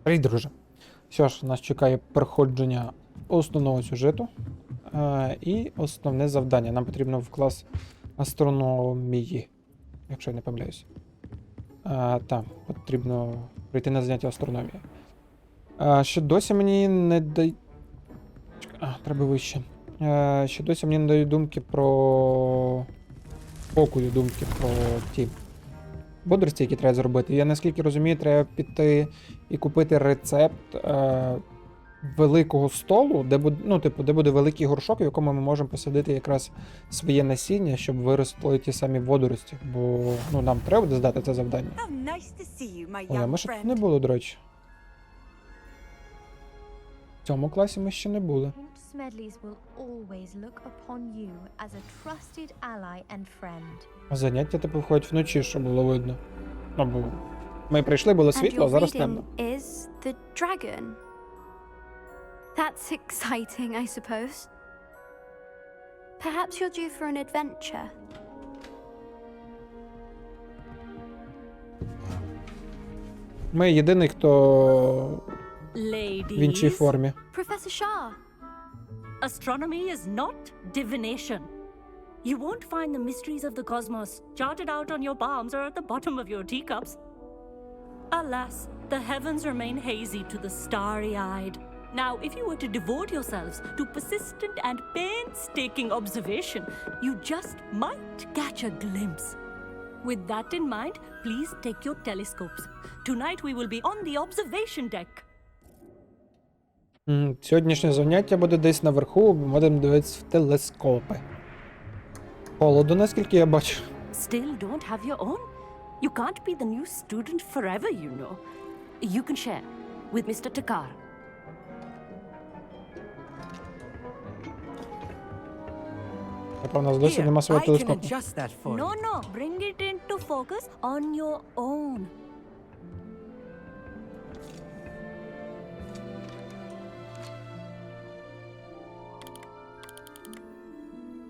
Привіт, друже. Що ж, нас чекає проходження основного сюжету і основне завдання. Нам потрібно в клас астрономії, якщо я не помиляюсь. Так, потрібно прийти на заняття астрономії. Ще досі мені не дають... треба вище. Ще досі мені не дають думки про... Покую думки про ті бодрості, які треба зробити. Я наскільки розумію, треба піти і купити рецепт великого столу, де буде, де буде великий горшок, в якому ми можемо посадити якраз своє насіння, щоб виросли ті самі водорості. Бо нам треба буде здати це завдання. Ой, а ми ще тут не було, до речі. В цьому класі ми ще не були. Заняття типу виходять вночі, щоб було видно. Бо ми прийшли, було світло, а зараз темно. That's exciting, I suppose. Perhaps you're due for an adventure. Ми єдиний, хто в іншій формі. Professor Shah. Astronomy is not divination. You won't find the mysteries of the cosmos charted out on your palms or at the bottom of your teacups. Alas, the heavens remain hazy to the starry-eyed. Now, if you were to devote yourselves to persistent and painstaking observation, you just might catch a glimpse. With that in mind, please take your telescopes. Tonight we will be on the observation deck. Сьогоднішнє заняття буде десь наверху, бо будемо дивитися в телескопи. Холодно, наскільки я бачу. Still don't have your own? You can't be the new student forever, you know. You can share with Mr. Takar. У нас досі нема свого телескопу. No, bring it into focus on your own.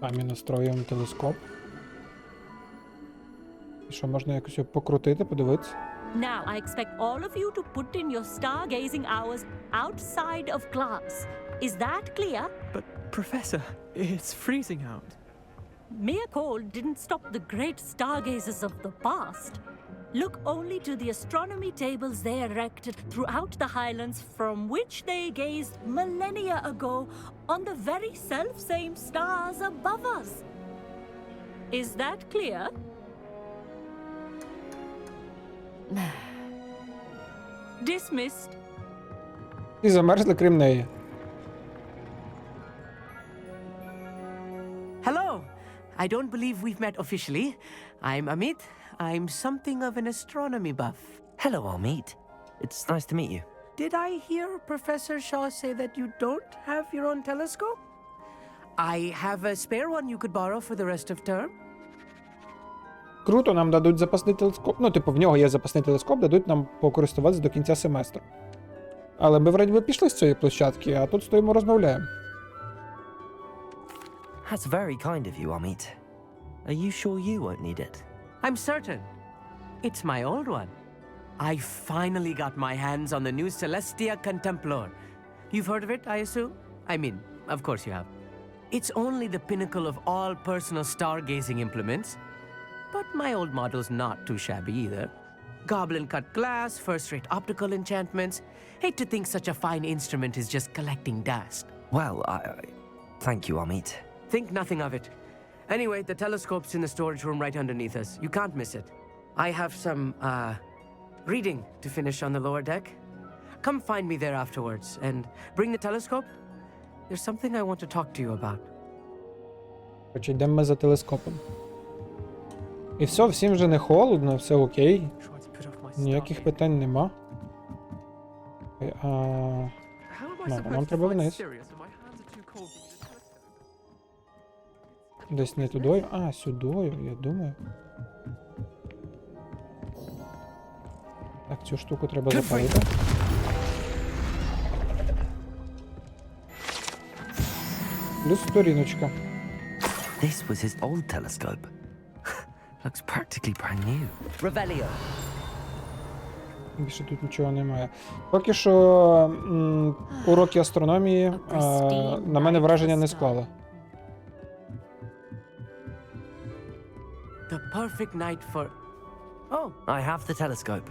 Самі настроюємо телескоп. І що, можна якось його покрутити, подивитися? Now, I expect all of you to put in your stargazing hours outside of class. Is that clear? But, Professor, it's freezing out. Mere cold didn't stop the great stargazers of the past. Look only to the astronomy tables they erected throughout the highlands from which they gazed millennia ago on the very self-same stars above us. Is that clear? Dismissed. І замерзли, крім неї. Hello. I don't believe we've met officially. I'm Amit. I'm something of an astronomy buff. Hello, Amit. It's nice to meet you. Did I hear Professor Shaw say that you don't have your own telescope? I have a spare one you could borrow for the rest of term. Круто, нам дадуть запасний телескоп. В нього є запасний телескоп, дадуть нам покористуватися до кінця семестру. Але ми вроді пішли з цієї площадки, а тут стоїмо розмовляємо. That's very kind of you, Amit. Are you sure you won't need it? I'm certain. It's my old one. I finally got my hands on the new Celestia Contemplar. You've heard of it, I assume? I mean, of course you have. It's only the pinnacle of all personal stargazing implements. But my old model's not too shabby either. Goblin-cut glass, first-rate optical enchantments. Hate to think such a fine instrument is just collecting dust. Well, thank you, Amit. Think nothing of it. Anyway, the telescope's in the storage room right underneath us. You can't miss it. I have some, reading to finish on the lower deck. Come find me there afterwards, and bring the telescope. There's something I want to talk to you about. Короче, йдемо ми за телескопом. І все, всім вже не холодно, все окей. Ніяких питань нема. Нам треба вниз. Десь не тудою? А, сюдою, я думаю. Так, цю штуку треба запалити. Плюс сторіночка. This was his old telescope. Looks practically brand new. Revelio. Більше тут нічого немає. Поки що уроки астрономії на мене враження не склали. The perfect night for... Oh, I have the telescope.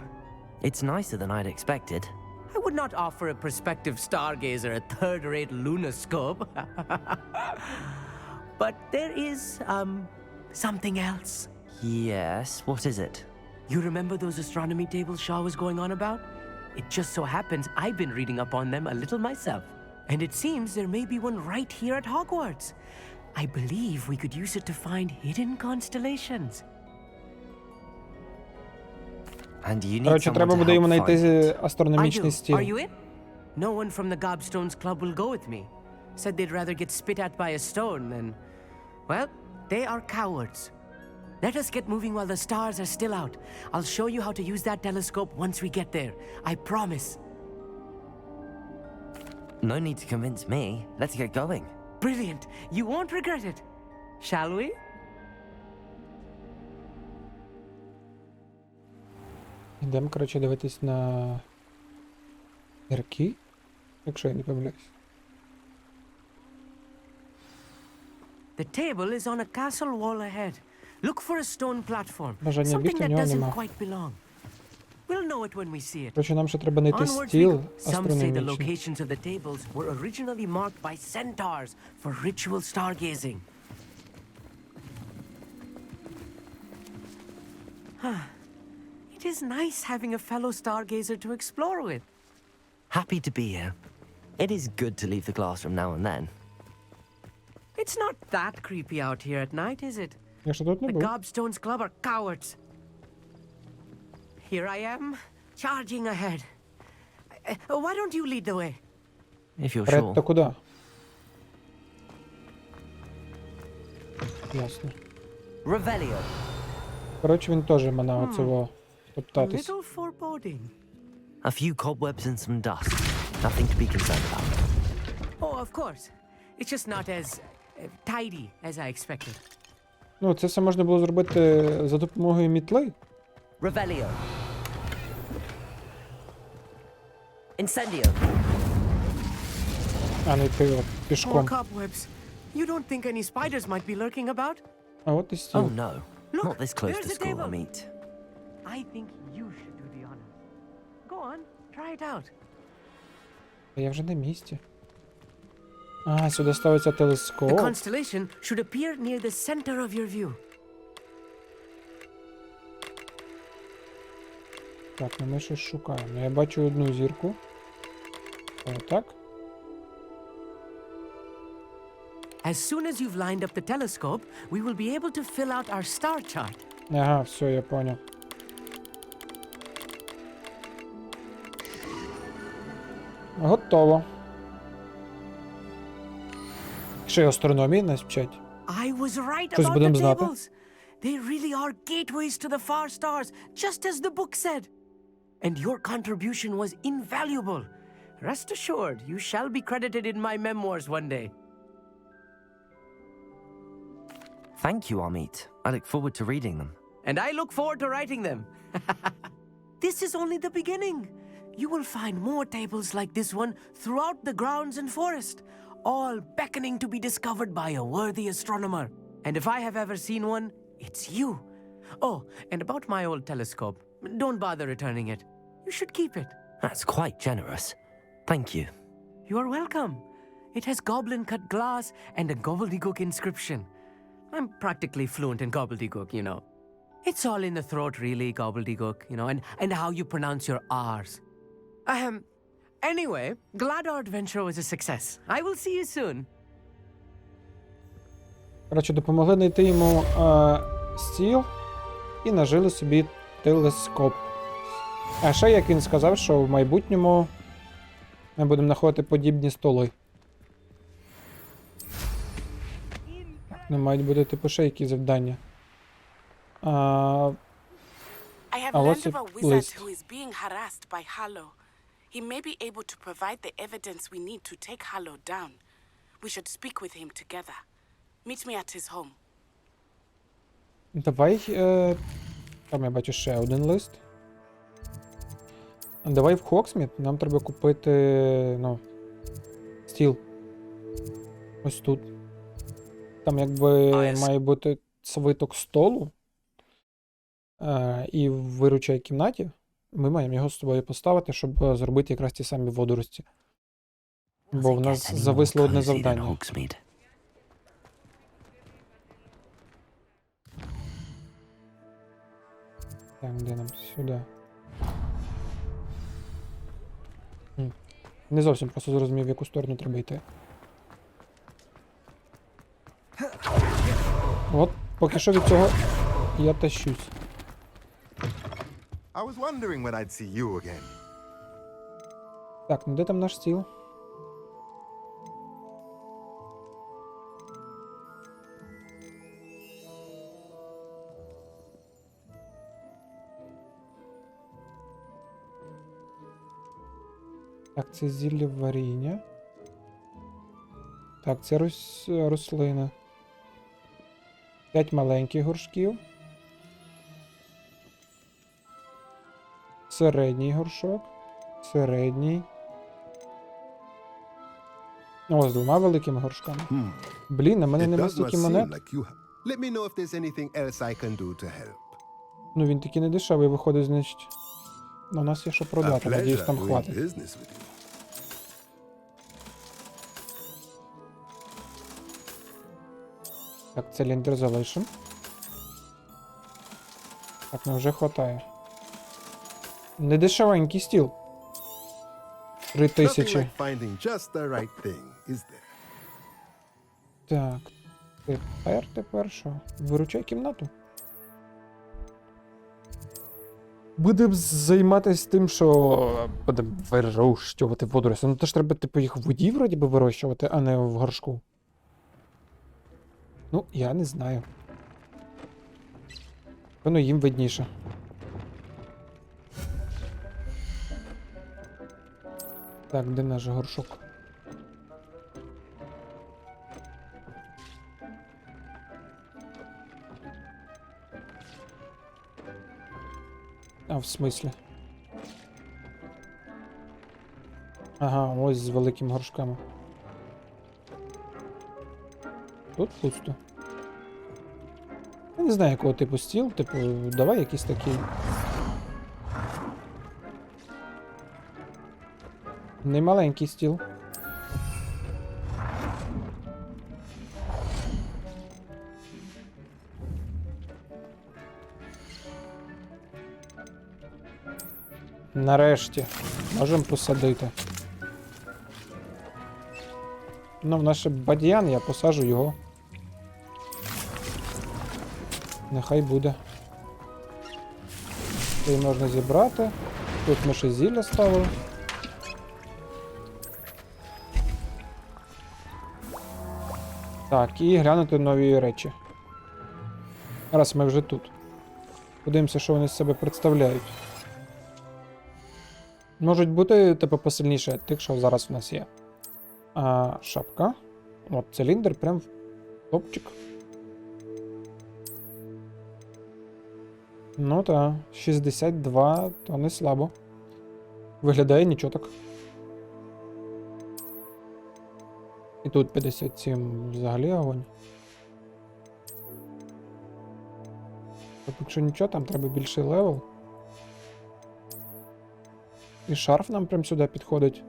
It's nicer than I'd expected. I would not offer a prospective stargazer a third-rate lunoscope. But there is, something else. Yes, what is it? You remember those astronomy tables Shaw was going on about? It just so happens I've been reading up on them a little myself. And it seems there may be one right here at Hogwarts. I believe we could use it to find hidden constellations. And you need Коротше, someone треба to буде help йому find знайти it. астрономічний стіл. Are you in? No one from the Gobstones Club will go with me. Said they'd rather get spit at by a stone than... Well, they are cowards. Let us get moving while the stars are still out. I'll show you how to use that telescope once we get there. I promise. No need to convince me. Let's get going. Brilliant. You won't regret it. Shall we? Йдемо, коротше, дивитись на зірки, якщо я не помиляюсь. The table is on a castle wall ahead. Look for a stone platform. Бажання Something бігти в that нього doesn't нема. quite belong. We'll know it when we see it. Коротше, нам ще треба знайти Onwards we стіл go. Some say the астрономічний. locations of the tables were originally marked by centaurs for ritual stargazing. It is nice having a fellow stargazer to explore with. Happy to be here. It is good to leave the classroom now and then. It's not that creepy out here at night, is it? Я ще тут не The був. Gobstones Club are cowards. Here I am, charging ahead. Why don't you lead the way? If you're Вперед sure. та куди? Ясно. Revelio. Коротше, він теж мене Hmm. оцього A топтатись. little foreboding. A few cobwebs and some dust. Nothing to be concerned about. Oh, of course. It's just not as tidy as I expected. Ну, це все можна було зробити за допомогою мітли. Revelio. Incendio. А не йти More пішком. cobwebs. You don't think any spiders might be lurking about? А от і стіл. Oh no. Look, Not this close there's to the school, table. Amit. I think you should do the honors. Go on, try it out. Я вже на місці. А, сюди ставиться The телескоп. constellation should appear near the center of your view. Так, ну ми щось шукаємо. Ну, я бачу одну зірку. Отак. As soon as you've lined up the telescope, we will be able to fill out our star chart. Ага, все, я понял. Готово. Ще й астрономії нас вчать. I was right Щось about будемо the знати. tables. They really are gateways to the far stars, just as the book said. And your contribution was invaluable. Rest assured, you shall be credited in my memoirs one day. Thank you, Amit. I look forward to reading them. And I look forward to writing them. This is only the beginning. You will find more tables like this one throughout the grounds and forest, all beckoning to be discovered by a worthy astronomer. And if I have ever seen one, it's you. Oh, and about my old telescope, don't bother returning it. You should keep it. That's quite generous. Thank you. You are welcome. It has goblin-cut glass and a gobbledygook inscription. I'm practically fluent in gobbledygook, you know. It's all in the throat, really, gobbledygook, you know, and how you pronounce your R's. Anyway, glad our adventure was a success. I will see you soon. Коротше, допомогли знайти йому стіл і нажили собі телескоп. А ще, як він сказав, що в майбутньому ми будемо знаходити подібні столи. Ну, мають бути типу ще які завдання. I have Oh, what's learned of a it wizard list? who is being harassed by Harlow. He may be able to provide the evidence we need to take Harlow down. We should speak with him together. Meet me at his home. Давай. Там я бачу ще один лист. Давай в Хоксміт, нам треба купити, ну, стіл. Ось тут. Там якби має бути свиток столу. І в виручай кімнаті ми маємо його з собою поставити, щоб зробити якраз ті самі водорості. Бо в нас зависло одне завдання. Так, де нам сюди? Не зовсім просто зрозумів, в яку сторону треба йти. От, поки що від цього я тащусь. I was wondering when I'd see you again. Так, ну де там наш стіл? Так, це зілля варіння. Так, це рослина. 5 маленьких горшків. Середній горшок. Середній. О, з 2 великими горшками. Блін, на мене It нема does not стільки seem монет. like you have. Let me know if there's anything else I can do to help. Ну він такий не дешевий виходить, значить. У нас є що A продати, надіюсь, pleasure там doing хватить. business with you. Так, циліндр залишим. Так, ну вже хватає. Не дешевенький стіл. 3000. Nothing like finding just the right thing, is there? Так, тепер що? Виручай кімнату. Будемо займатися тим, що будемо вирощувати водорості. Ну то ж треба, типу, їх в воді вроді би вирощувати, а не в горшку. Ну, я не знаю. Воно їм видніше. Так, де наш горшок? А, в смислі? Ага, ось з великими горшками. Тут пусто. Я не знаю, якого типу стіл, типу, давай якийсь такий. Не маленький стіл. Нарешті можемо посадити. Ну, в наш бадьян я посаджу його. Нехай буде. Цей можна зібрати. Тут ми ще зілля ставили. Так, і глянути нові речі. Раз ми вже тут. Подивимося, що вони з себе представляють. Можуть бути, типу, посильніше тих, що зараз в нас є. Шапка. От, циліндр прям в топчик. Ну так, 62, то не слабо. Виглядає нічого так. І тут 57 взагалі огонь. Тобто, якщо нічого, там треба більший левел. І шарф нам прям сюди підходить.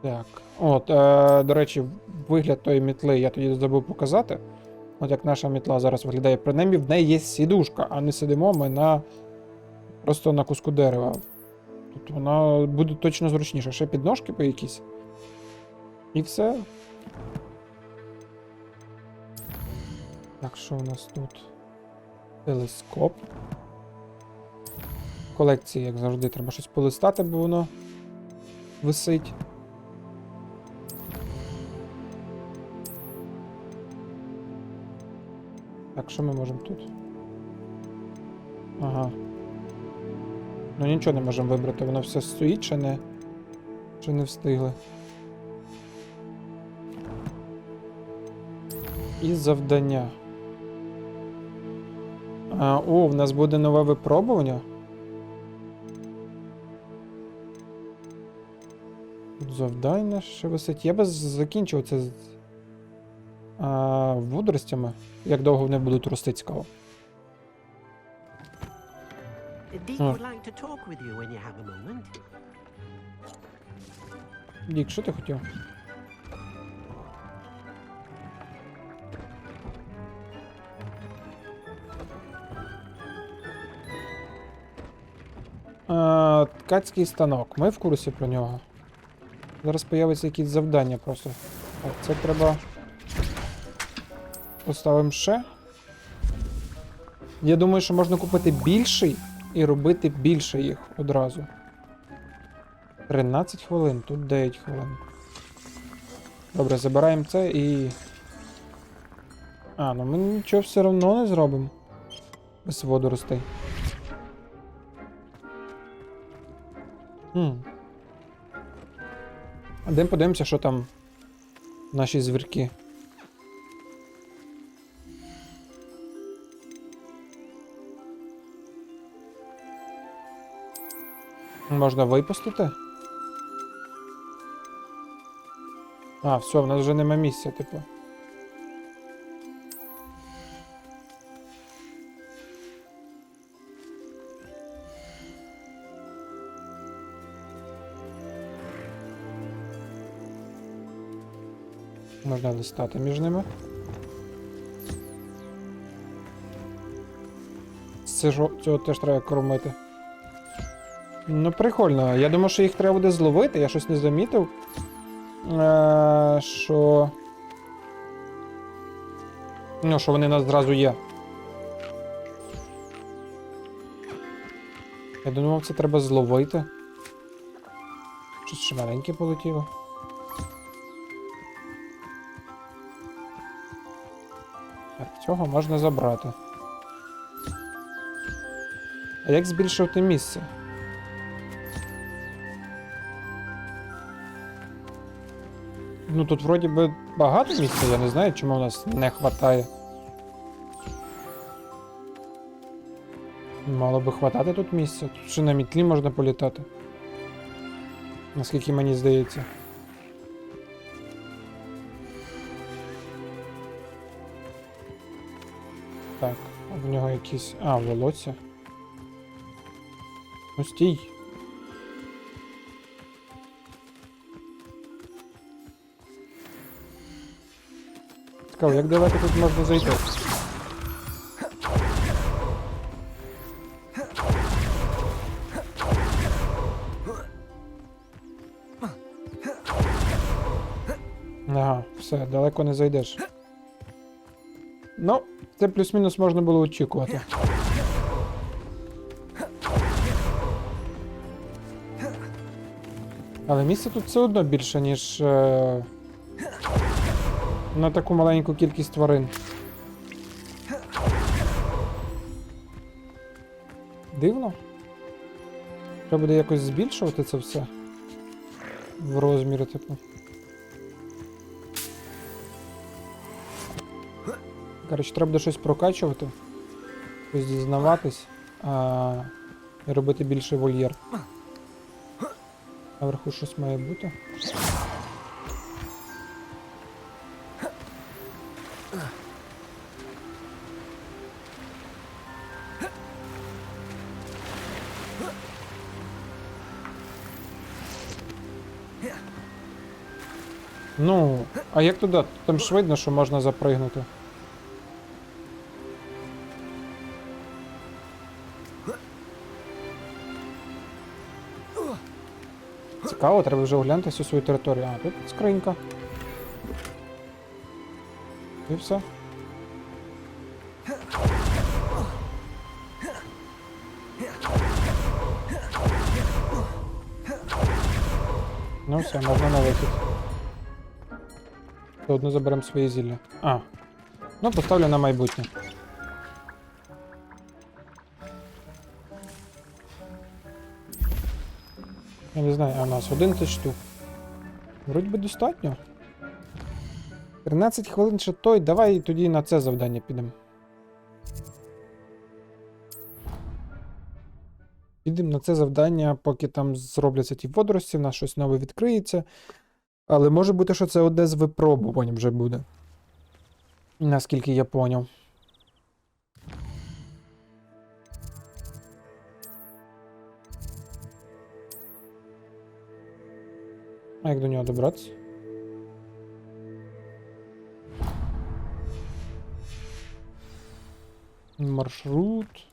Так. От, до речі, вигляд тої мітли я тоді забув показати. От як наша мітла зараз виглядає. Принаймні в неї є сідушка, а не сидимо ми просто на куску дерева. Тут вона буде точно зручніша. Ще підножки по якісь. І все. Так, що у нас тут? Телескоп. В колекції, як завжди, треба щось полистати, бо воно висить. Так, що ми можемо тут? Ага. Ну нічого не можемо вибрати, воно все стоїть, чи не встигли. І завдання. О, в нас буде нове випробування. Завдання ще висить. Я би закінчив це з водоростями. Як довго вони будуть рости, цікаво. Deek Oh. would like to talk with you when you have a moment. Дік, що ти хотів? Ткацький станок. Ми в курсі про нього. Зараз появиться якісь завдання просто. Так, це треба. Поставимо ще. Я думаю, що можна купити більший і робити більше їх одразу. 13 хвилин, тут 9 хвилин. Добре, забираємо це і. Ну ми нічого все одно не зробимо. Без водоростей. Йдемо подивимося, що там наші звірки. Можна випустити? Все, в нас вже нема місця, типу. Можна листати між ними. Цього теж треба кормити. Ну, прикольно. Я думав, що їх треба буде зловити, я щось не замітив. Що... Ну, що вони у нас зразу є. Я думав, це треба зловити. Щось ще маленьке полетіло. Так, цього можна забрати. А як збільшувати місце? Ну тут вроді би багато місця, я не знаю, чому у нас не хватає. Мало би хватати тут місця. Тут ще на мітлі можна політати. Наскільки мені здається. Так, в нього якісь... волосся. Ну стій. Цікаво, як далеко тут можна зайти? Ага, все, далеко не зайдеш. Ну, це плюс-мінус можна було очікувати. Але місця тут все одно більше, ніж на таку маленьку кількість тварин. Дивно. Треба буде якось збільшувати це все. В розмірі, типу. Коротше, треба буде щось прокачувати. Щось дізнаватись. І робити більший вольєр. Наверху щось має бути. Ну, а як туди? Там ж видно, що можна запригнути. Цікаво, треба вже оглянути всю свою територію. Тут скринька. І все. Ну все, можна на вихід. Заодно заберемо свої зілля. Ну поставлю на майбутнє. Я не знаю, у нас 11 штук. Вроді би достатньо. 13 хвилин ще той, давай тоді на це завдання підемо. Підемо на це завдання, поки там зробляться ті водорості, в нас щось нове відкриється. Але може бути, що це одне з випробувань вже буде. Наскільки я поняв. А як до нього добратися? Маршрут.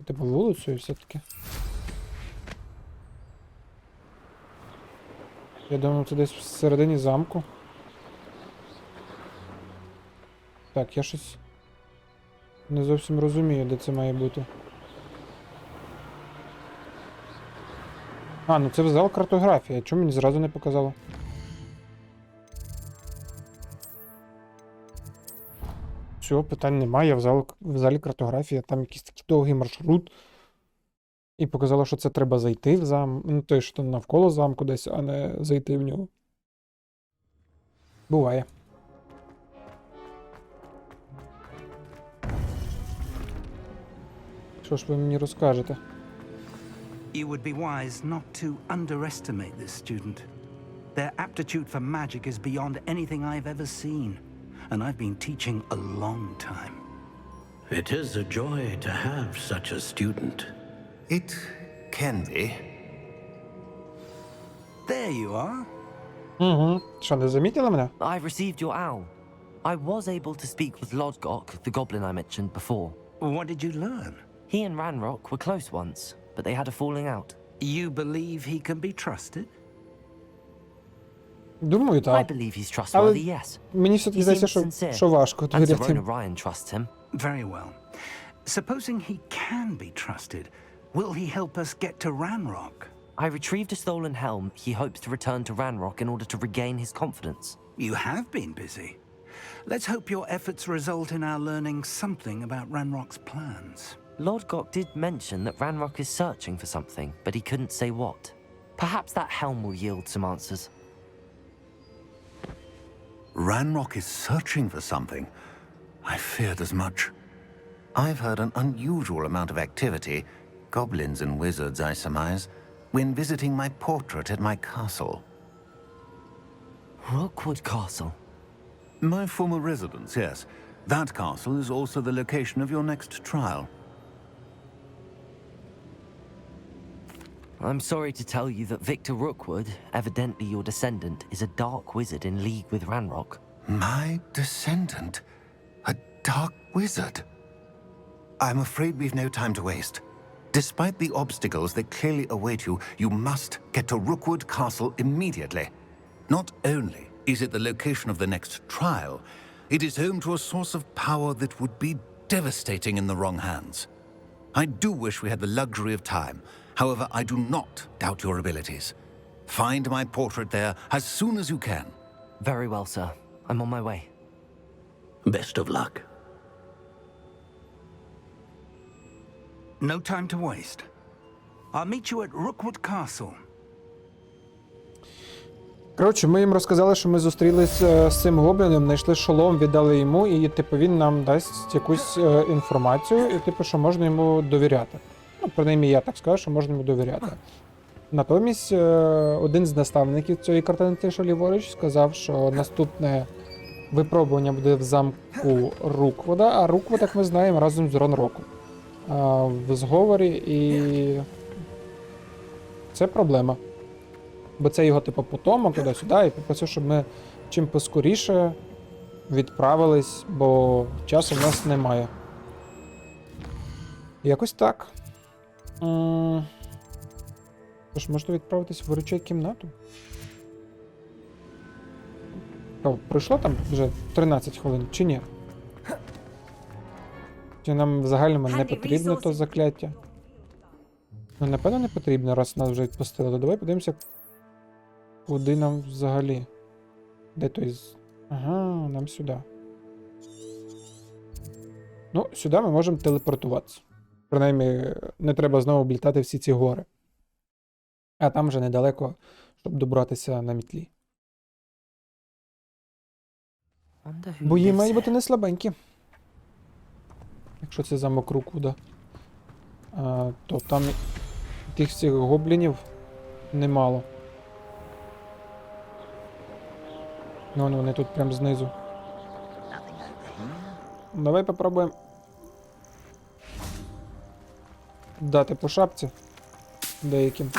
Типу вулицею все-таки. Я думаю, це десь всередині замку. Так, я щось не зовсім розумію, де це має бути. А, ну це зал картографії. Чому мені зразу не показало? Всього, питань немає, я в залі картографії, там якийсь такий довгий маршрут. І показало, що це треба зайти в замок. Ну, той, що навколо замку десь, а не зайти в нього. Буває. Що ж ви мені розкажете? You would be wise not to underestimate this student. Their aptitude for magic is beyond anything I've ever seen, and I've been teaching a long time. It is a joy to have such a student. It can be. There you are. Угу. Що, не замітили мене? I've received your owl. I was able to speak with Lodgok, the goblin I mentioned before. What did you learn? He and Ranrock were close once, but they had a falling out. You believe he can be trusted? Думаю, I так. believe he's trustworthy, yes. Мені все-таки He здається, seems що, sincere. що важко And довіряти. Sirona Ryan trusts him. Very well. Supposing he can be trusted, will he help us get to Ranrock? I retrieved a stolen helm he hopes to return to Ranrock in order to regain his confidence. You have been busy. Let's hope your efforts result in our learning something about Ranrock's plans. Lodgok did mention that Ranrock is searching for something, but he couldn't say what. Perhaps that helm will yield some answers. Ranrock is searching for something. I feared as much. I've heard an unusual amount of activity, goblins and wizards, I surmise, when visiting my portrait at my castle. Rookwood Castle. My former residence, yes. That castle is also the location of your next trial. I'm sorry to tell you that Victor Rookwood, evidently your descendant, is a dark wizard in league with Ranrock. My descendant? A dark wizard? I'm afraid we've no time to waste. Despite the obstacles that clearly await you, you must get to Rookwood Castle immediately. Not only is it the location of the next trial, it is home to a source of power that would be devastating in the wrong hands. I do wish we had the luxury of time. However, I do not doubt your abilities. Find my portrait there as soon as you can. Very well, sir. I'm on my way. Best of luck. No time to waste. I'll meet you at Rookwood Castle. Коротше, ми їм розказали, що ми зустрілись з цим гобліном, знайшли шолом, віддали йому, і типу він нам дасть якусь інформацію, і типу, що можна йому довіряти. Ну, принаймні, я так скажу, що можна йому довіряти. Натомість, один з наставників цієї картини, що ліворуч, сказав, що наступне випробування буде в замку Руквода, а Руквод, як ми знаємо, разом з Ронроком. В зговорі, і це проблема. Бо це його, типу, потомок туди-сюди, і попросив, щоб ми чим поскоріше відправились, бо часу в нас немає. Якось так. Тож, можна відправитись в виручай кімнату? О, пройшло там вже 13 хвилин, чи ні? Чи нам в загальному не потрібно то закляття? Ну, напевно, не потрібно, раз нас вже відпустили. То давай подивимося, куди нам взагалі. Де той з... Ага, нам сюди. Ну, сюди ми можемо телепортуватися. Принаймні, не треба знову облітати всі ці гори. А там вже недалеко, щоб добратися на мітлі. Бої мають бути не слабенькі. Якщо це замок Руквуда. то там тих всіх гоблінів немало. Ну, вони тут прям знизу. Давай попробуємо дати по шапці деяким.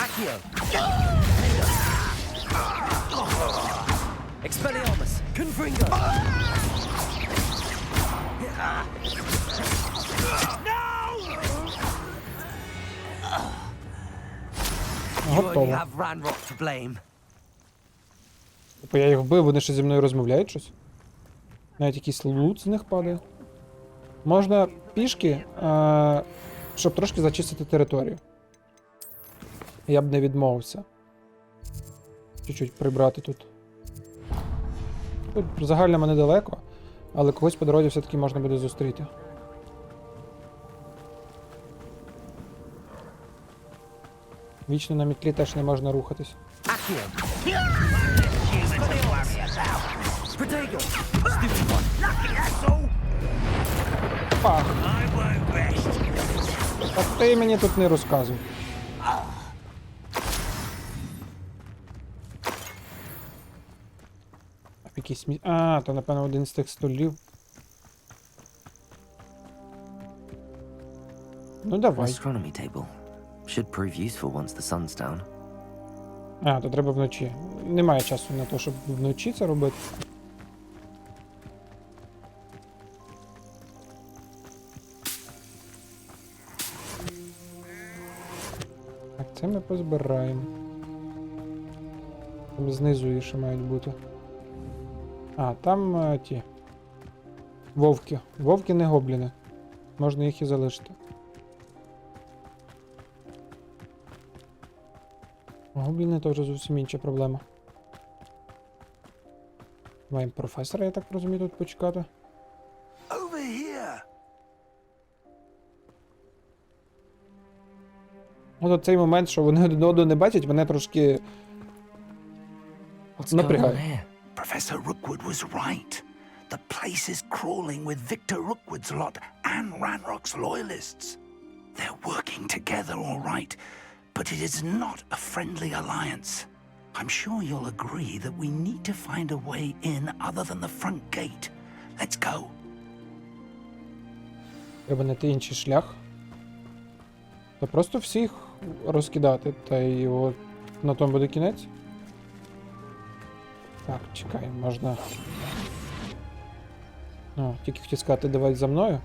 Expelliarmus! Confringo! You only Готово. have Ranrock to blame. Типу я їх вбив, вони ще зі мною розмовляють щось. Навіть якийсь лут з них падає. Можна пішки, щоб трошки зачистити територію. Я б не відмовився. Чуть-чуть прибрати тут. Тут загально недалеко, але когось по дорозі все-таки можна буде зустріти. Вічно на мітлі теж не можна рухатись. Пах! Та ти мені тут не розказуй. Якийсь то напевно один з тих столів. Ну давай. Astronomy table. Should prove useful once the sun's down. То треба вночі. Немає часу на те, щоб вночі це робити. Так, це ми позбираємо. Там знизу ще мають бути. Там ті. Вовки. Вовки не гобліни. Можна їх і залишити. Гобліни то вже зовсім інша проблема. Маємо професора, я так розумію, тут почекати. Over here. От цей момент, що вони один одного не бачать, мене трошки напрягає. Professor Rookwood was right. The place is crawling with Victor Rookwood's lot and Ranrock's loyalists. They're working together all right, but it is not a friendly alliance. I'm sure you'll agree that we need to find a way in other than the front gate. Let's go. Треба знайти інший шлях. Та просто всіх розкидати, та й от на тому буде кінець. Так, чекай, можна... Тільки хотів сказати, давай за мною.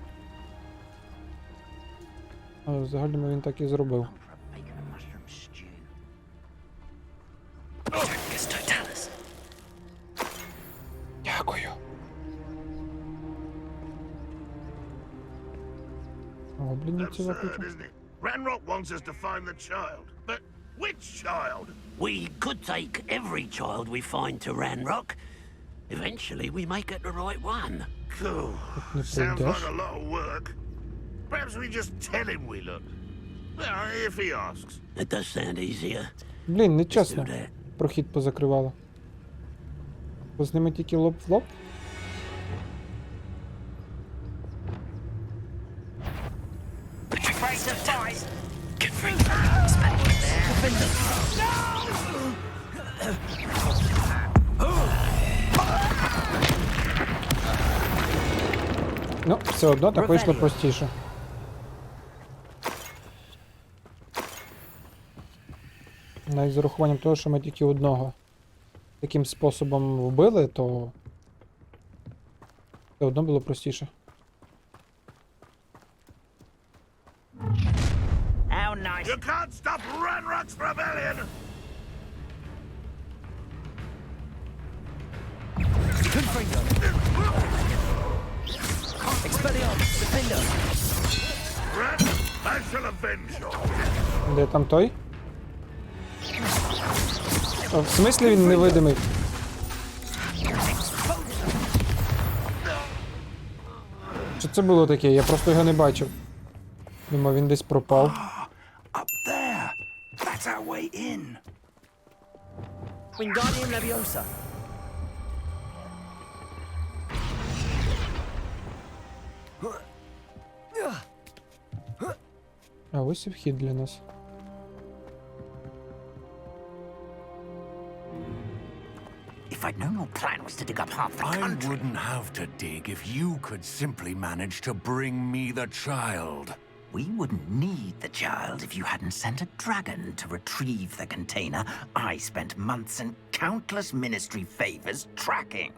Але взагалі він так і зробив. Дякую. Гоблінів ціла куча. Ranrock wants us to find the child, but which child? We could take every child we find to Ranrock. Eventually, we may get the right one. Cool. Sounds like a lot of work. Perhaps we just tell him we look. Well, if he asks. It does sound easier. Блін, нечесно. Прохід позакривало. Бо з ними тільки лоб в лоб. Ну, все одно так вийшло простіше. Навіть з урахуванням того, що ми тільки одного таким способом вбили, то все одно було простіше. You can't stop Ranrock's rebellion! Ran, I shall avenge you. Де там той? В смислі він невидимий? Що це було таке? Я просто його не бачив. Думаю, він десь пропав. Up there. That's our way in. Wingardium Leviosa. А ось і вхід для нас. If I'd known your plan was to dig up half the I country... wouldn't have to dig if you could simply manage to bring me the child. We wouldn't need the child if you hadn't sent a dragon to retrieve the container I spent months and countless ministry favors tracking.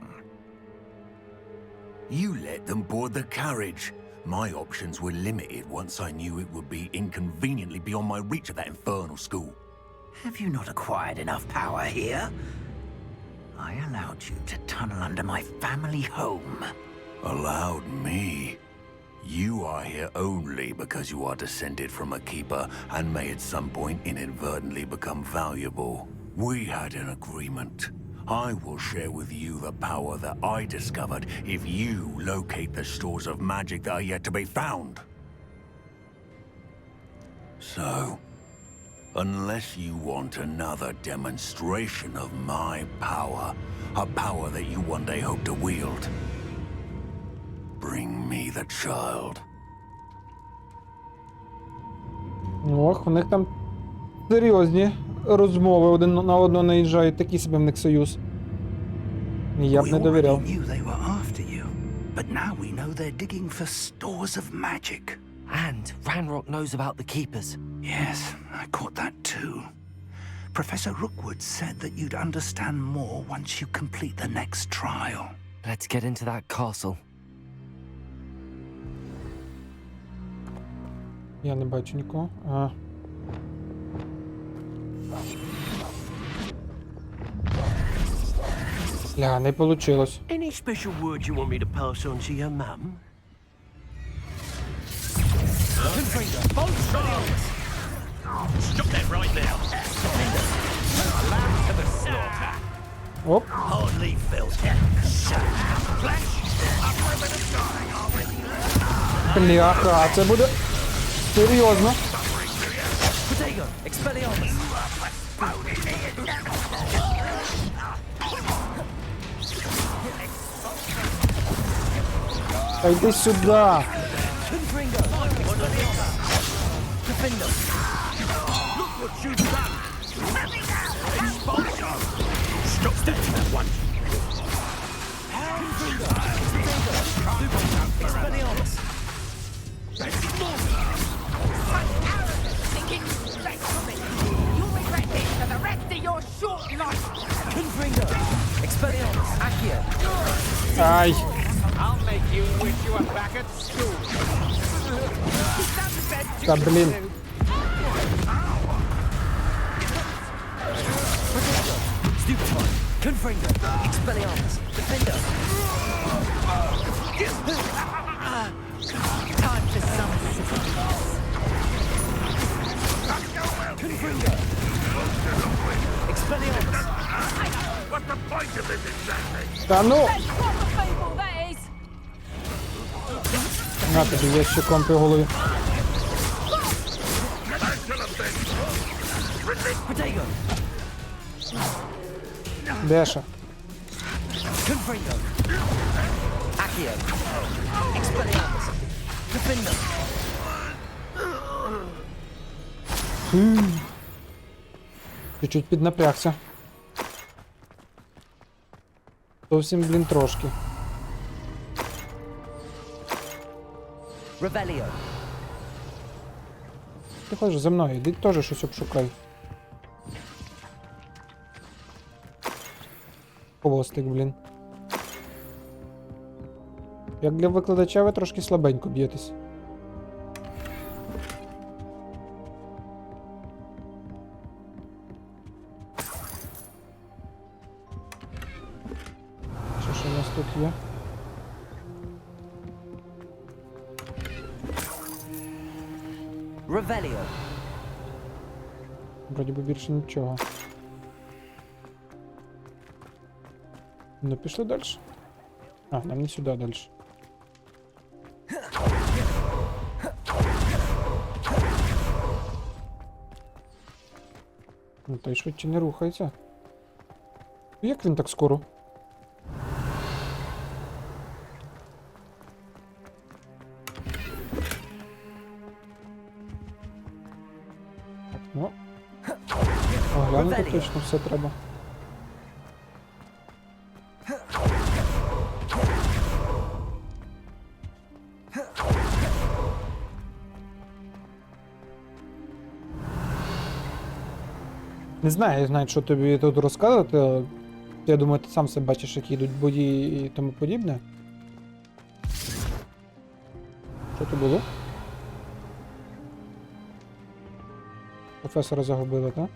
You let them board the carriage. My options were limited once I knew it would be inconveniently beyond my reach at that infernal school. Have you not acquired enough power here? I allowed you to tunnel under my family home. Allowed me? You are here only because you are descended from a keeper and may at some point inadvertently become valuable. We had an agreement. I will share with you the power that I discovered if you locate the stores of magic that are yet to be found. So, unless you want another demonstration of my power, a power that you one day hope to wield, bring me the child. Ох, у них там серйозні розмови, один на одного наїжджають, такий собі в них союз. Я б не довіряв. We already knew they were after you, but now we know they're digging for stores of magic. And Ranrock knows about the keepers. Yes, I caught that too. Professor Rookwood said that you'd understand more once you complete the next trial. Let's get into that castle. Я не бачу нікого. Ага. Ля, не получилось. Any special word you want me to pass on to your mum? Stop that right now! Lamb to the slaughter! Оп. Hardly felt it. Flash! Up over the sky, already. Бляха, це буде серйозно. Protego, Expelliarmus. Та йди сюди. Confringo. Defender. Look what you've done! Expulso! Stop that at once! Confringo. Expelliarmus. You'll regret this for the rest of your short life! Confringo. Expelliarmus. Accio. Ай. I'll make you wish you were back at school. Та блін. Stupefy. Confringo. Expelliarmus. Defender. Time for some Confringo. Expelliarmus. What's the point of this exactly? Та ну. На тобі ящиком по голові. Protego. Деша. Confringo. Accio. Expelliarmus. Defender. Чуть-чуть піднапрягся. Зовсім, блін, трошки. Revelio. Ти ходиш за мною, іди теж щось обшукай. Хвостик, блін. Як для викладача ви трошки слабенько б'єтесь. Що у нас тут є? Revelio. Вроді би більше нічого. Ну, пішли далі. А, нам не сюди далі. Ну, той швидше не рухається. Як він так скоро? Ну. Оглянути точно все треба. Не знаю, навіть, що тобі тут розказувати, але я думаю, ти сам все бачиш, які йдуть бої і тому подібне. Що то було? Професора загубили, так?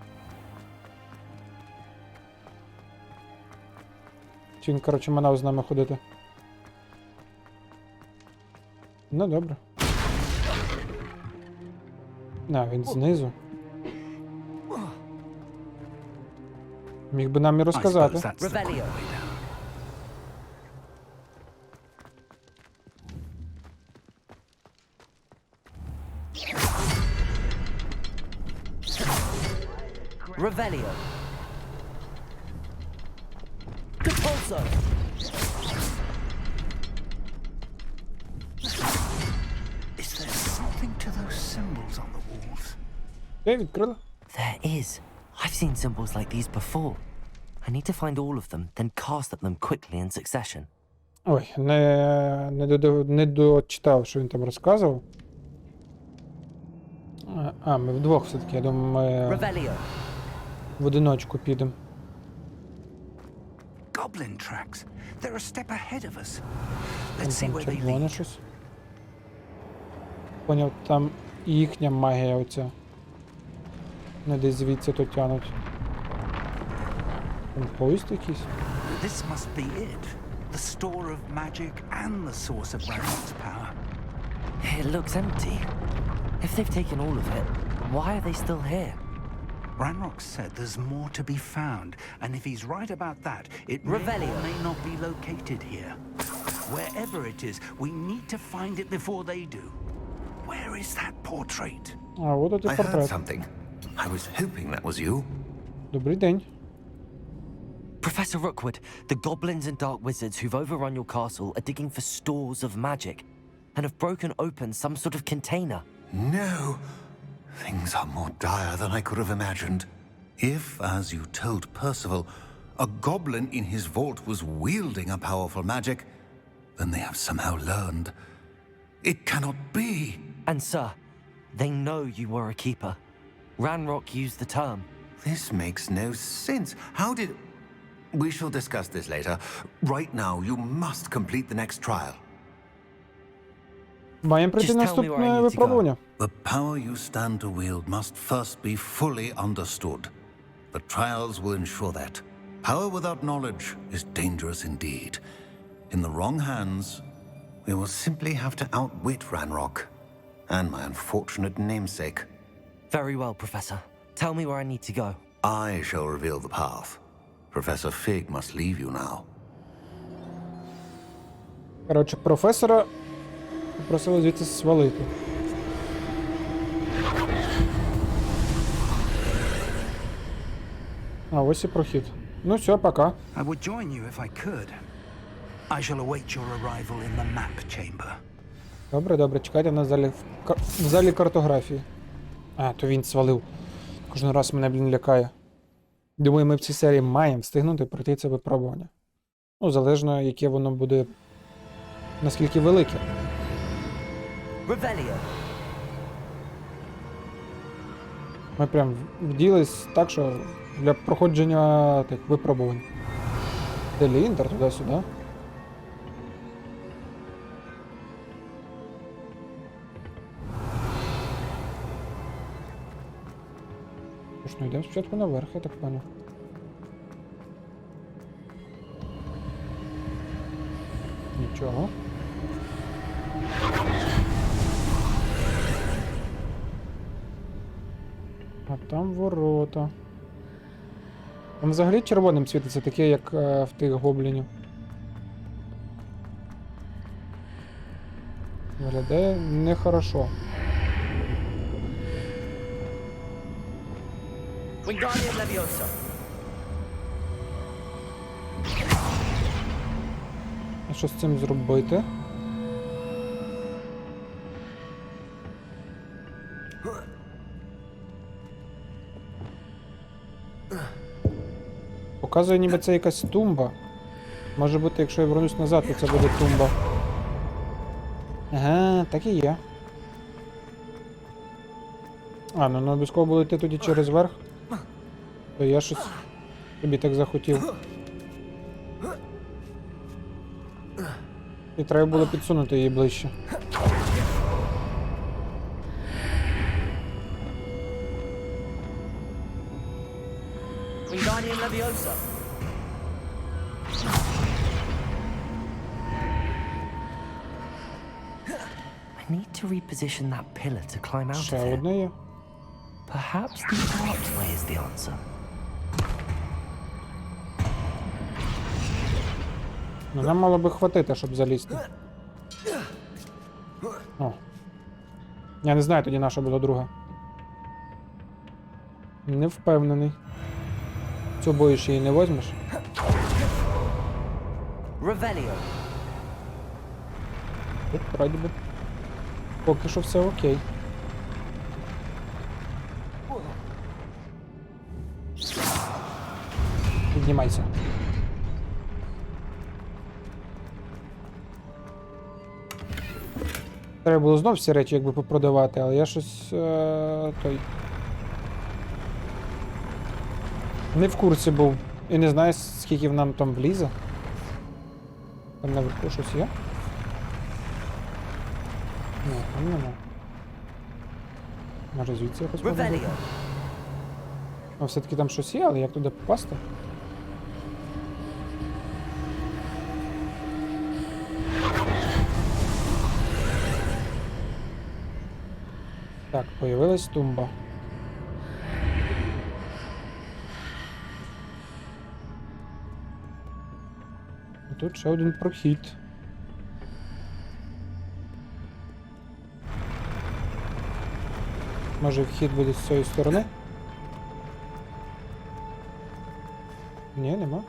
Чи він, коротше, манав з нами ходити? Ну, добре. А, він знизу. Міг би нам і розказати. Revelio. Compulso. Is there something to those symbols on the walls? Відкрила. There is. I've seen symbols like these before. I need to find all of them, then cast at them quickly in succession. Ой, не дочитав, що він там розказував. А, ми вдвох все-таки, я думаю, ми в одиночку підемо. Goblin tracks. They're a step ahead of us. Let's Там see where they червоне lead. щось. Поняв, там їхня магія оця. Не десь звідси то тянуть. Там поїзд якийсь. This must be it. The store of magic and the source of Ranrock's power. It looks empty. If they've taken all of it, why are they still here? Ranrock said there's more to be found, and if he's right about that, it may or may not be located here. Wherever it is, we need to find it before they do. Where is that portrait? А, от от і I heard портрет. something. I was hoping that was you. Добрий день. Professor Rookwood, the goblins and dark wizards who've overrun your castle are digging for stores of magic and have broken open some sort of container. No. Things are more dire than I could have imagined. If, as you told Percival, a goblin in his vault was wielding a powerful magic, then they have somehow learned. It cannot be. And sir, they know you were a keeper. Ranrock used the term. This makes no sense. How did... We shall discuss this later. Right now, you must complete the next trial. Маємо пройти наступне випробування. The power you stand to wield must first be fully understood. The trials will ensure that. Power without knowledge is dangerous indeed. In the wrong hands, we will simply have to outwit Ranrock and my unfortunate namesake. Very well, Professor. Tell me where I need to go. I shall reveal the path. Professor Fig must leave you now. Коротше, професора попросили звідси свалити. А ось і прохід. Ну все, пока. I would join you if I could. I shall await your arrival in the map chamber. Добре, добре, чекайте на залі, в залі картографії. А, то він свалив. Кожен раз мене, блін, лякає. Думаю, ми в цій серії маємо встигнути пройти це випробування. Ну, залежно, яке воно буде, наскільки велике. Revelio. Ми прям вділись так, що для проходження тих випробувань. Делінтер туди-сюди. Точно, йдемо спочатку наверх, я так понял. Нічого. А там ворота. Там взагалі червоним світиться, таке, як в тих гоблінів. Виглядає нехорошо. Wingardium Leviosa. А що з цим зробити? Показує, ніби це якась тумба. Може бути, якщо я вернусь назад, то це буде тумба. Ага, так і є. А, ну не обов'язково було йти тоді через верх. То я щось тобі так захотів. І треба було підсунути її ближче. Wingardium Leviosa. I need to reposition that pillar to climb out of Ще it. одне є. Perhaps the archway is the answer. Ну, нам мало би хватити, щоб залізти. О. Я не знаю тоді, наша була друга. Не впевнений. Цю боїш її не возьмеш? Revelio. Тут, раді би. Поки що все окей. Піднімайся. Треба було знов всі речі якби попродавати, але я щось той. Не в курсі був. І не знаю, скільки в нам там влізе. Там наверху щось є? Ні, там нема. Може звідси якось можна бути? А все-таки там щось є, але як туди попасти? Так, появилась тумба. І тут ще один прохід. Може вхід буде з цієї сторони? Ні, нема.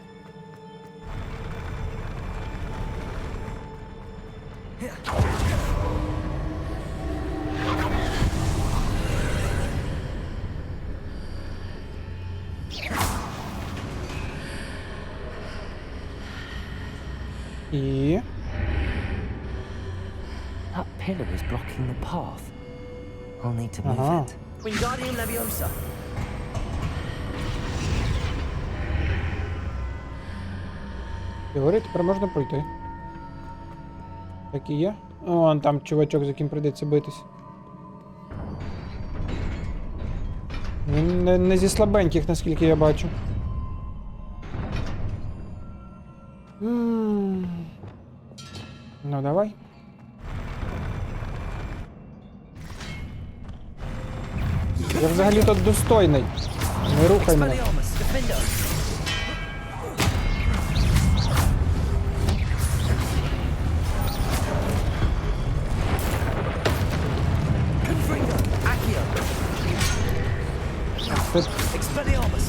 І... That pillar is blocking the path. I'll need to move Ага. it. Wingardium Leviosa. Теорії тепер можна пройти. Так і є. О, там чувачок, з яким прийдеться битись. Він не зі слабеньких, наскільки я бачу. Ну, давай. Я взагалі тут достойний. Не рухай мене. Expelliarmus. Defender. Confringo. Accio. Expelliarmus.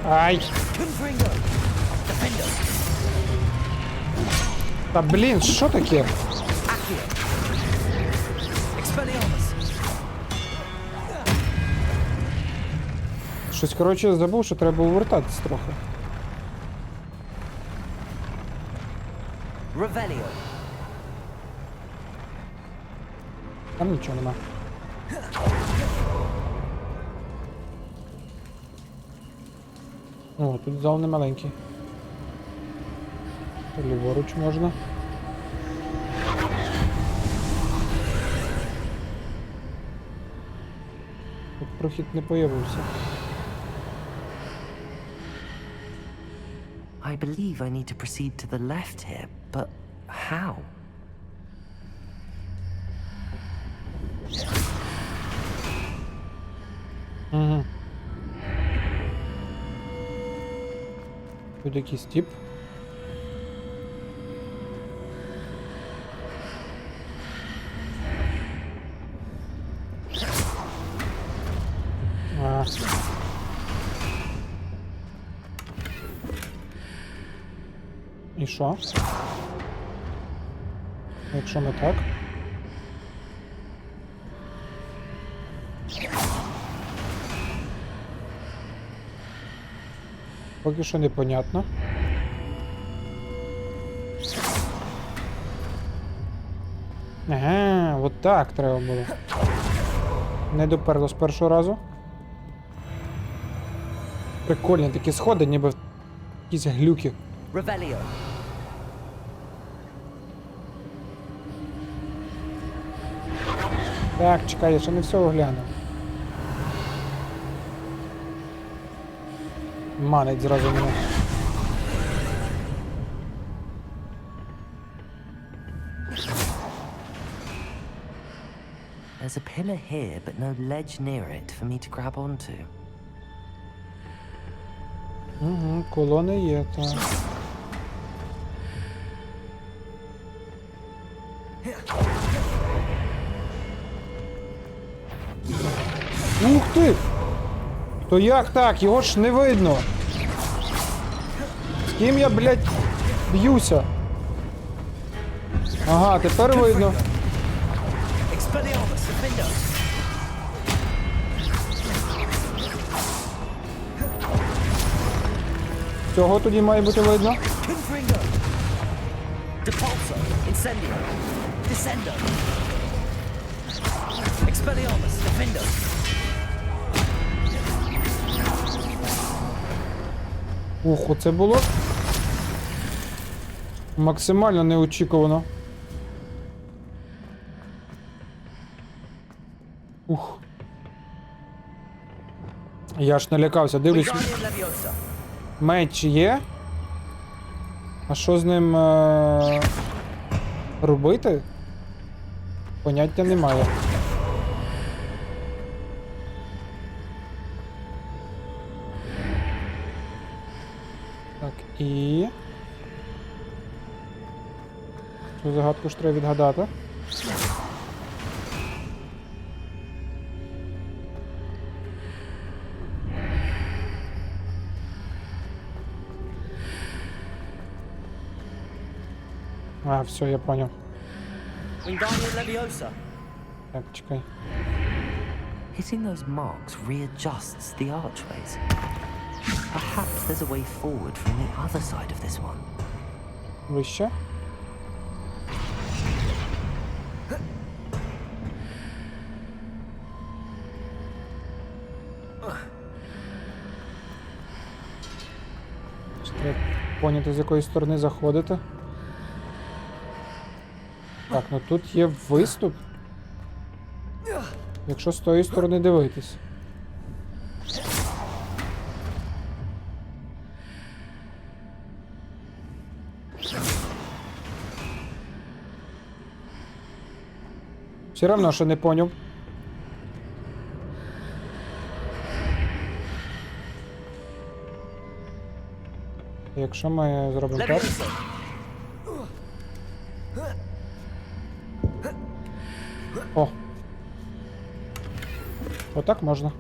Ай! Confringo. Defender. Та блін, що таке? Accio. Expelliarmus. Щось, коротше, забув, що треба увертатись трохи. Revelio. Там нічого нема. О, тут зал не маленький. Ліворуч можна. Тут прохід не появився. I believe I need to proceed to the left here, but how? Угу. Тут якийсь тип. А. І що? Якщо ми так? Поки що непонятно. Ага, от так треба було. Не доперло з першого разу. Прикольні такі сходи, ніби в якісь глюки. Revelio. Так, чекай, я ще не все оглянув. Манить зразу мене. There's a pillar here, but no ledge near it for me to grab onto. Угу, колони є, так. Ух ти! То як так? Його ж не видно. З ким я, блядь, б'юся? Ага, тепер видно. Цього тоді має бути видно. Ух, оце було максимально неочікувано. Ух. Я ж налякався, дивлюсь. Меч є? А що з ним робити? Поняття немає. Так, і... Цю загадку ж треба відгадати. А, все, я понял. Так, чекай. Hitting those marks readjusts the archways. Perhaps there's a way forward from the other side of this one. Вище. Треба поняти, з якої сторони заходити. Так, ну тут є виступ. Якщо з тої сторони дивитись. Все равно, що не поняв. Якщо ми зробимо так. О! Отак можна.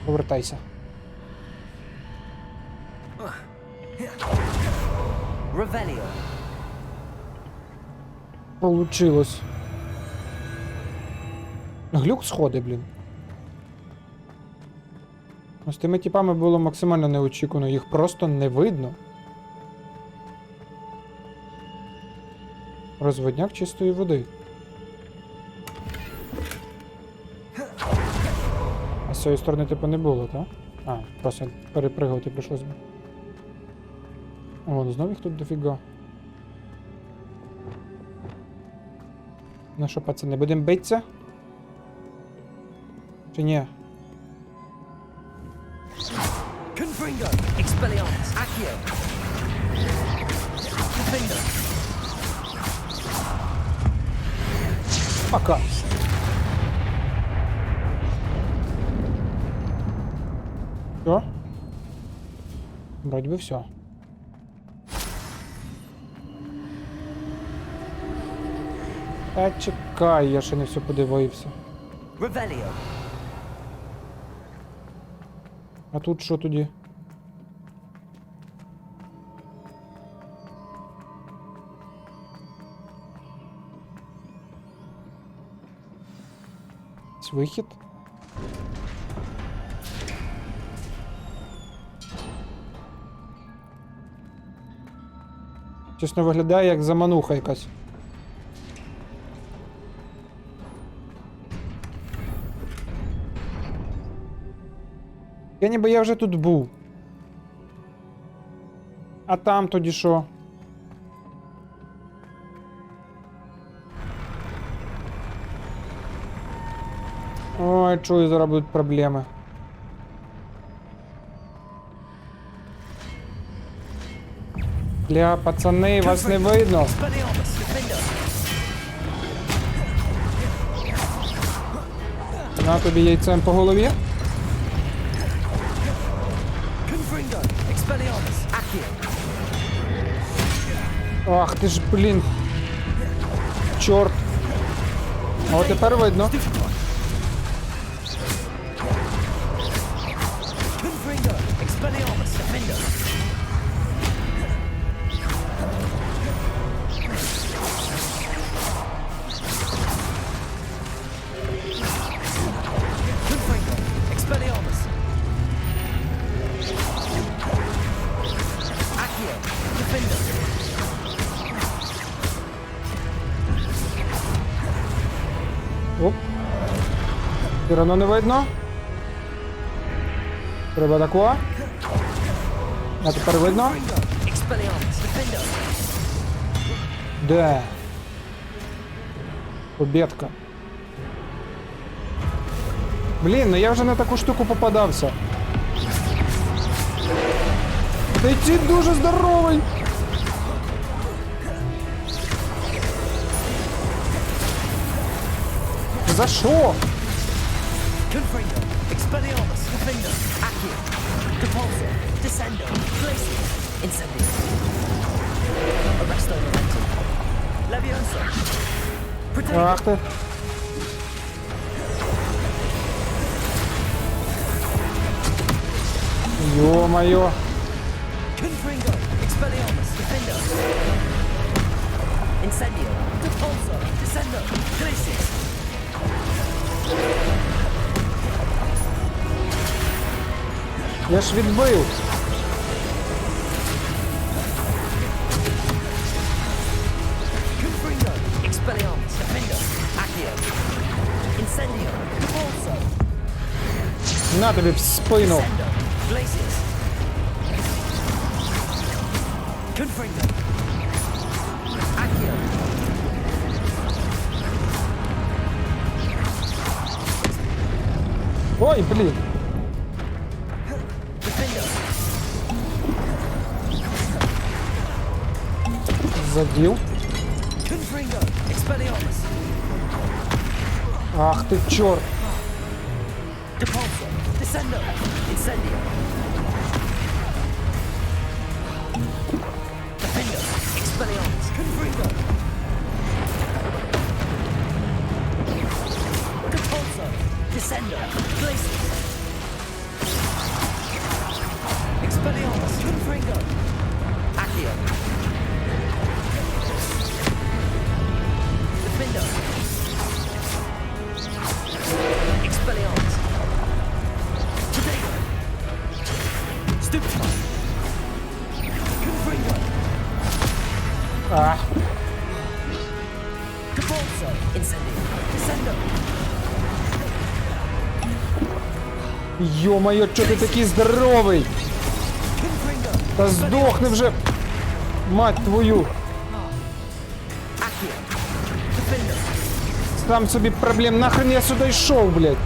Повертайся. Revelio. Получилось. Глюк сходи, блін. З тими типами було максимально неочікувано, їх просто не видно. Розводняк чистої води. А з цієї сторони типу не було, так? А, просто перепригувати прийшлось би. О, знову їх тут дофіга. Ну що, пацани, будемо битися? Чи ні? Confringo. Expelliarmus. Accio. Defender. Пока. Все? Вроде бы все. Та чекай, я ще не все подивився. Revelio. А тут що тоді? Вихід? Чесно, виглядає як замануха якась. Я ніби я вже тут був. А там тоді що? Ой, чую, зараз будуть проблеми. Бля, пацани, вас не видно. На тобі яйцем по голові. Ах ти ж, блін. Чорт. О, тепер видно. Оп. Все равно не видно. Треба тако. А тепер видно. Де? Побєдка. Блін, ну я вже на таку штуку попадався. Ти дуже здоровий! За що? Ах ти. Ё-моё. Я ж відбив. На тобі в спину. Ой, блін. Задів. Ах ти чорт. А. Ё-моё, чё ты такий здоровый? Та здохни вже, мать твою. Сам собі проблем, нахрен я сюди йшов, блядь.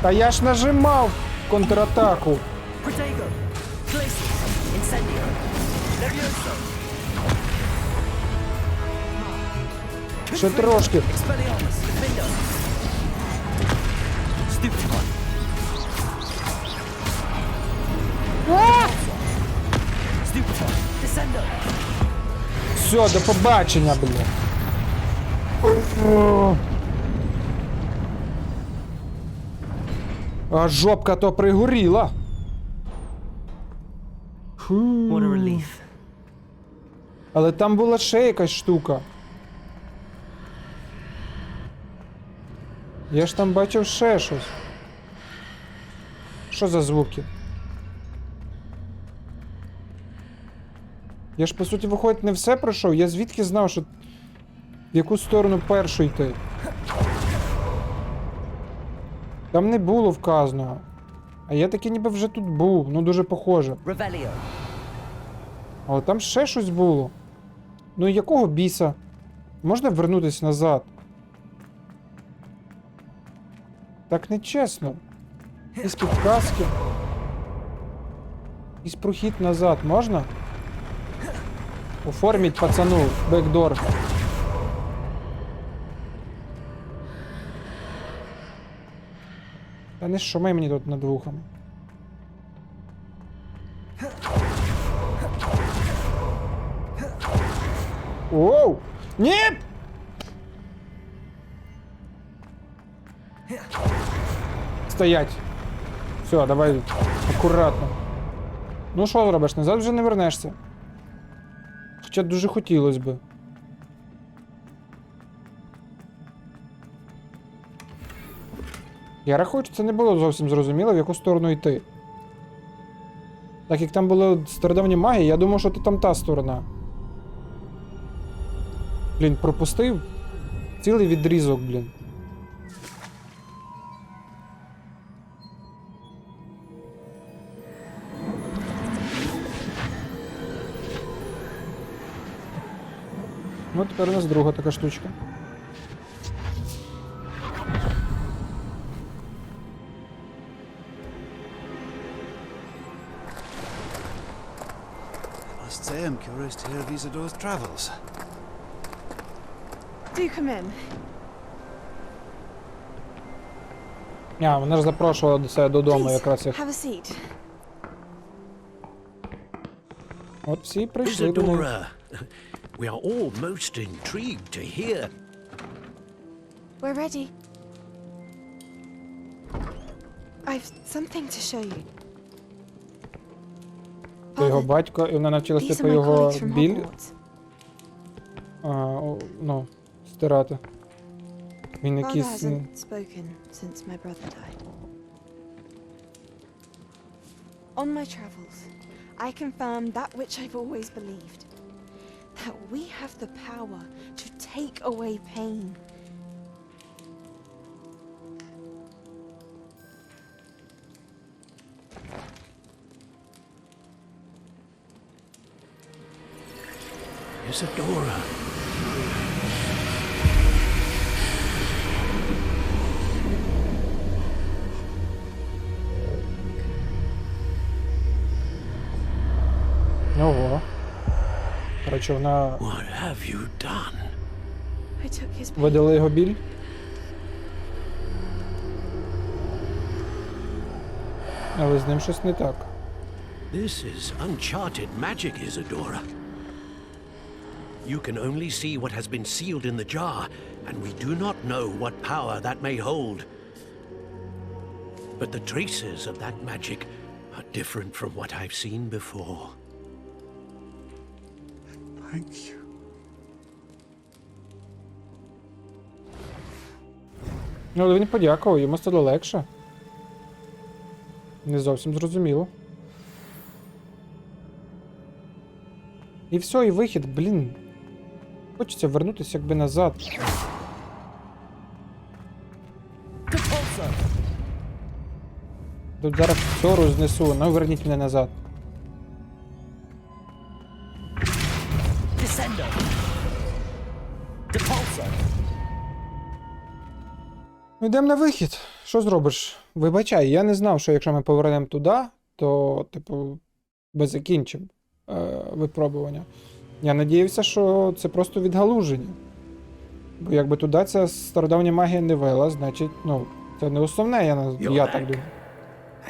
Та я ж нажимав контратаку. Ще трошки. Все, до побачення, блядь. А жопка то пригоріла. What a relief. Але там була ще якась штука. Я ж там бачив ще щось. що за звуки? Я ж, по суті, виходить, не все пройшов. Я звідки знав, що... В яку сторону першу йти? Там не було вказано. А я таки ніби вже тут був. Ну, дуже похоже. Але там ще щось було. Ну, якого біса? Можна вернутися назад? Так нечесно. Із підказки. Із прохід назад можна? Оформіть пацану бекдор. Та не шумай мені тут над вухами. Оу! Ні! Стоять. Все, давай акуратно. Ну що зробиш? Назад вже не вернешся. Хоча дуже хотілося би. Я рахую, що це не було зовсім зрозуміло, в яку сторону йти. Так як там була стародавня магія, я думав, що це там та сторона. Блін, пропустив цілий відрізок, блін. Ну, тепер у нас друга така штучка. I must say I'm curious to hear of Isadore's travels. Do come in. А, вона ж запрошувала до себе додому якраз їх. Have a seat. От всі прийшли до неї. Isadora, we are all most intrigued to hear. We're ready. I've something to show you. Це його батько, і вона навчилася These типу are my його colleagues from біль, Hogwarts. ну, стирати. Він Father якийсь... hasn't spoken since my brother died. On my travels, I confirmed that which I've always believed. That we have the power to take away pain. Isadora. Ого. Коротше, вона What have you done? I took his pain. видала його біль. Але з ним щось не так. This is uncharted magic, Isadora. You can only see what has been sealed in the jar, and we do not know what power that may hold. But the traces of that magic are different from what I've seen before. Thank you. Ну, але він подякував, йому стало легше. Не зовсім зрозуміло. І все, і вихід, блін. Хочеться вернутися якби назад. Тут зараз все рознесу, ну верніть мене назад. Ну, йдемо на вихід. Що зробиш? Вибачай, я не знав, що якщо ми повернемо туди, то, типу, ми закінчимо випробування. Я надіявся, що це просто відгалуження. Бо якби туди ця стародавня магія не вела, значить, ну, це не основне, я так думаю.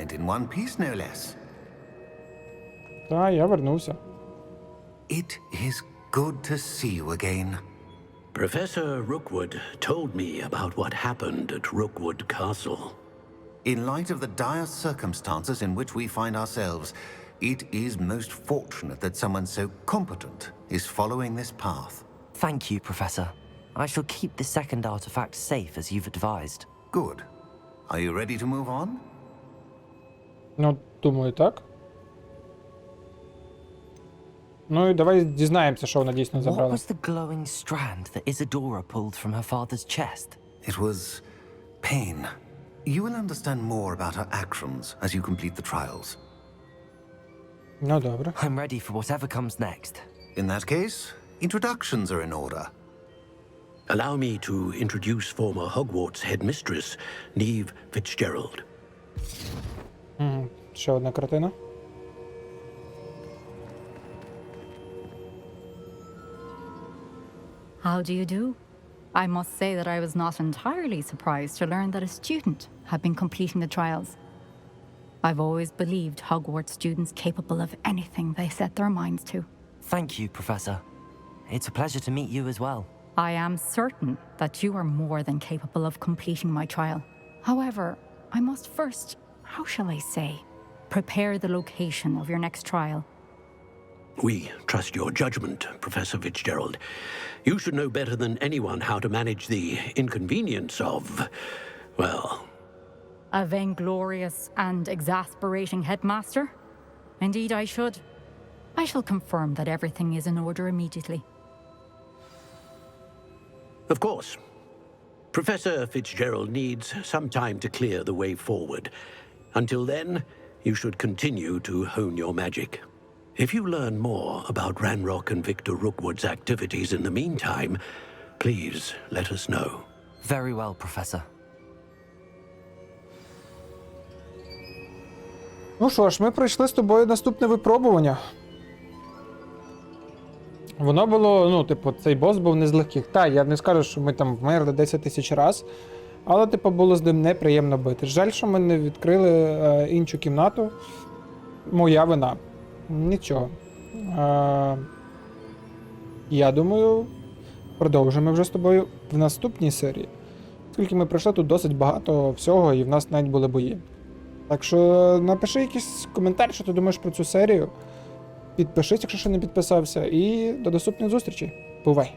And in one piece, no less. Та, я вернувся. It is good to see you again. Professor Rookwood told me about what happened at Rookwood Castle. In light of the dire circumstances in which we find ourselves, it is most fortunate that someone so competent is following this path. Thank you, Professor. I shall keep the second artifact safe as you've advised. Good. Are you ready to move on? Ну, думаю, так. Ну і давай дізнаємося, що вона дійсно What забрала. was the glowing strand that Isadora pulled from her father's chest? It was pain. You will understand more about her actions as you complete the trials. Ну, добре. I'm ready for whatever comes next. In that case, introductions are in order. Allow me to introduce former Hogwarts headmistress, Neve Fitzgerald. Ще одна картина. How do you do? I must say that I was not entirely surprised to learn that a student had been completing the trials. I've always believed Hogwarts students capable of anything they set their minds to. Thank you, Professor. It's a pleasure to meet you as well. I am certain that you are more than capable of completing my trial. However, I must first, how shall I say, prepare the location of your next trial. We trust your judgment, Professor Fitzgerald. You should know better than anyone how to manage the inconvenience of, well... A vainglorious and exasperating headmaster? Indeed I should. I shall confirm that everything is in order immediately. Of course. Professor Fitzgerald needs some time to clear the way forward. Until then, you should continue to hone your magic. If you learn more about Ranrock and Victor Rookwood's activities in the meantime, please let us know. Very well, Professor. Ну що ж, ми пройшли з тобою наступне випробування. Воно було, ну, типу, цей бос був не з легких. Та, я не скажу, що ми там вмерли 10 тисяч раз, але, типу, було з ним неприємно бити. Жаль, що ми не відкрили іншу кімнату. Моя вина. Нічого. Я думаю, продовжимо вже з тобою в наступній серії. Оскільки ми пройшли тут досить багато всього, і в нас навіть були бої. Так що напиши якийсь коментар, що ти думаєш про цю серію. Підпишись, якщо ще не підписався, і до наступних зустрічей. Бувай!